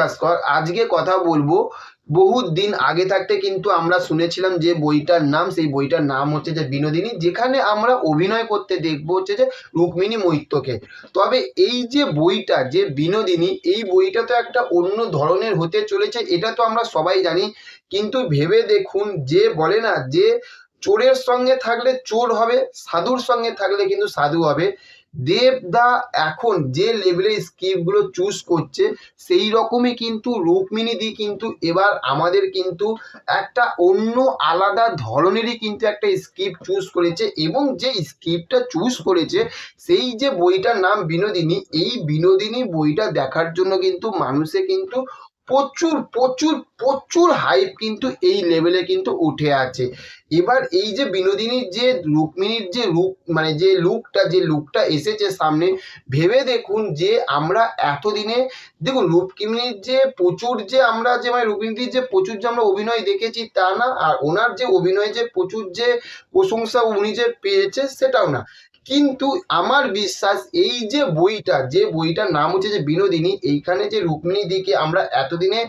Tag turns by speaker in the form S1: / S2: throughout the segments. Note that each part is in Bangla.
S1: ভাস্কর। আজকে কথা বলবো বহুত দিন আগে থাকতে কিন্তু আমরা শুনেছিলাম যে বইটার নাম, সেই বইটার নাম হচ্ছে যে বিনোদিনী, যেখানে আমরা অভিনয় করতে দেখবো হচ্ছে যে রুক্মিণী মৈত্রকে। তবে এই যে বইটা যে বিনোদিনী, এই বইটা তো একটা অন্য ধরনের হতে চলেছে, এটা তো আমরা সবাই জানি। কিন্তু ভেবে দেখুন, যে বলে না যে চোরের সঙ্গে থাকলে চোর হবে, সাধুর সঙ্গে থাকলে কিন্তু সাধু হবে। দেবদা এখন যে লেভেলের স্ক্রিপ্টগুলো চুজ করছে, সেই রকমই কিন্তু রুক্মিণী দি কিন্তু এবার আমাদের কিন্তু একটা অন্য আলাদা ধরনেরই কিন্তু একটা স্ক্রিপ্ট চুজ করেছে। এবং যে স্ক্রিপ্টটা চুজ করেছে, সেই যে বইটার নাম বিনোদিনী, এই বিনোদিনী বইটা দেখার জন্য কিন্তু মানুষে কিন্তু প্রচুর প্রচুর প্রচুর হাইপ কিন্তু এই লেভেলে কিন্তু উঠে আছে। এবার এই যে বিনোদিনীর যে রুক্মিণীর যে রূপ, মানে যে লুকটা এসেছে সামনে, ভেবে দেখুন যে আমরা এতদিনে দেখুন রুক্মিণীর যে প্রচুর যে আমরা যে মানে রুক্মিণীর যে প্রচুর যে আমরা অভিনয় দেখেছি তা না, আর ওনার যে অভিনয় যে প্রচুর যে প্রশংসা উনি যে পেয়েছে সেটাও না। কিন্তু আমার বিশ্বাস এই যে বইটা, যে বইটার নাম হচ্ছে যে বিনোদিনী, এইখানে যে রুক্মিণী দিকে আমরা এতদিনে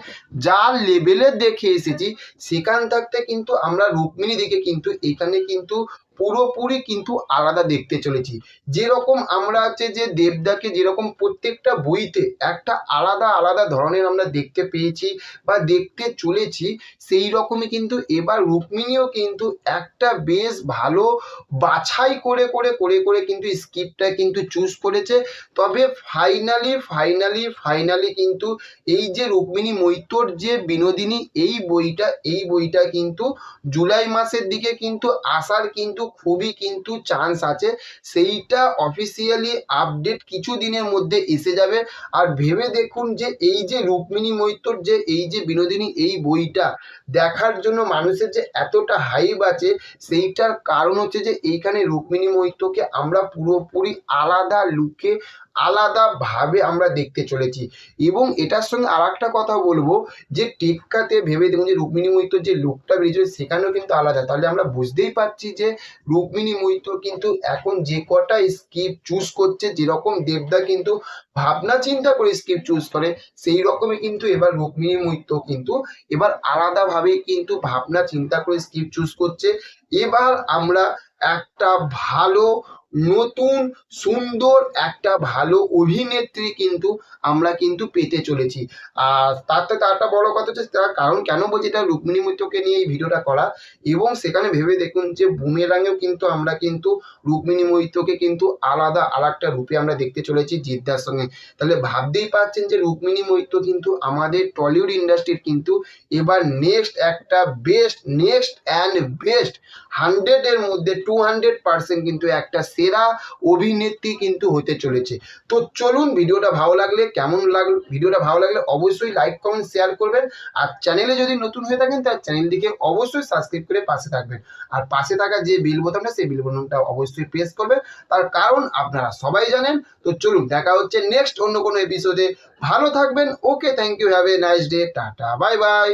S1: যা লেভেলে দেখে এসেছি, সেখান থাকতে কিন্তু আমরা রুক্মিণী দিকে কিন্তু এখানে কিন্তু পুরোপুরি কিন্তু আলাদা দেখতে চলেছি। যেরকম আমরা হচ্ছে যে দেবদাকে যেরকম প্রত্যেকটা বইতে একটা আলাদা আলাদা ধরনের আমরা দেখতে পেয়েছি বা দেখতে চলেছি, সেই রকমই কিন্তু এবার রুক্মিণীও কিন্তু একটা বেশ ভালো বাছাই করে করে করে করে কিন্তু স্ক্রিপ্টটা কিন্তু চুজ করেছে। তবে ফাইনালি কিন্তু এই যে রুক্মিণী মৈত্রর যে বিনোদিনী, এই বইটা কিন্তু জুলাই মাসের দিকে কিন্তু আসার কিন্তু খুবই কিন্তু চান্স আছে। সেইটা অফিসিয়ালি আপডেট কিছু দিনের মধ্যে এসে যাবে। আর ভেবে দেখুন যে এই যে রুক্মিণী মৈত্রর যে এই যে বিনোদিনী, এই বইটা দেখার জন্য মানুষের যে এতটা হাইপ আছে, সেইটার কারণ হচ্ছে যে এইখানে রুক্মিণী মৈত্রকে আমরা পুরোপুরি আলাদা লুকে আলাদাভাবে আমরা দেখতে চলেছি। এবং এটার সঙ্গে আর একটা কথা বলবো, যে টেক্কাতে ভেবে দেখুন যে রুক্মিণী মৈত্রর যে লুকটা বেরিয়েছে সেখানেও কিন্তু আলাদা। তাহলে আমরা বুঝতেই পারছি যে রুক্মিণী মৈত্র কিন্তু এখন যে কটা স্ক্রিপ্ট চুজ করছে, যেরকম দেবদা কিন্তু ভাবনা চিন্তা করে স্ক্রিপ্ট চুজ করে, সেই রকমই কিন্তু এবার রুক্মিণী মৈত্র কিন্তু এবার আলাদাভাবে কিন্তু ভাবনা চিন্তা করে স্ক্রিপ্ট চুজ করছে। এবার আমরা একটা ভালো নতুন সুন্দর একটা ভালো অভিনেত্রী কিন্তু আমরা কিন্তু পেতে চলেছি। আর তারটা বড় কথা হচ্ছে তার কারণ কেন বলছি এটা রুক্মিণী মৈত্রকে নিয়ে এই ভিডিওটা করা। এবং সেখানে ভেবে দেখুন যে বুমেরাঙেও কিন্তু আমরা কিন্তু রুক্মিণী মৈত্রকে কিন্তু আলাদা আর একটা রূপে আমরা দেখতে চলেছি জিদ্দার সঙ্গে। তাহলে ভাবতেই পারছেন যে রুক্মিণী মৈত্র কিন্তু আমাদের টলিউড ইন্ডাস্ট্রির কিন্তু এবার নেক্সট একটা নেক্সট অ্যান্ড বেস্ট 100-এর মধ্যে 200% কিন্তু একটা সেরা অভিনেত্রী কিন্তু হতে চলেছে। তো চলুন, ভিডিওটা ভালো লাগলে ভিডিওটা ভালো লাগলে অবশ্যই লাইক কমেন্ট শেয়ার করবেন। আর চ্যানেলে যদি নতুন হয়ে থাকেন তার চ্যানেলটিকে অবশ্যই সাবস্ক্রাইব করে পাশে থাকবেন। আর পাশে থাকা যে বেল বোতামটা, সেই বেল বোতামটা অবশ্যই প্রেস করবেন, তার কারণ আপনারা সবাই জানেন। তো চলুন, দেখা হচ্ছে নেক্সট অন্য কোনো এপিসোডে। ভালো থাকবেন। Okay, thank you, have a nice day, tata, bye by.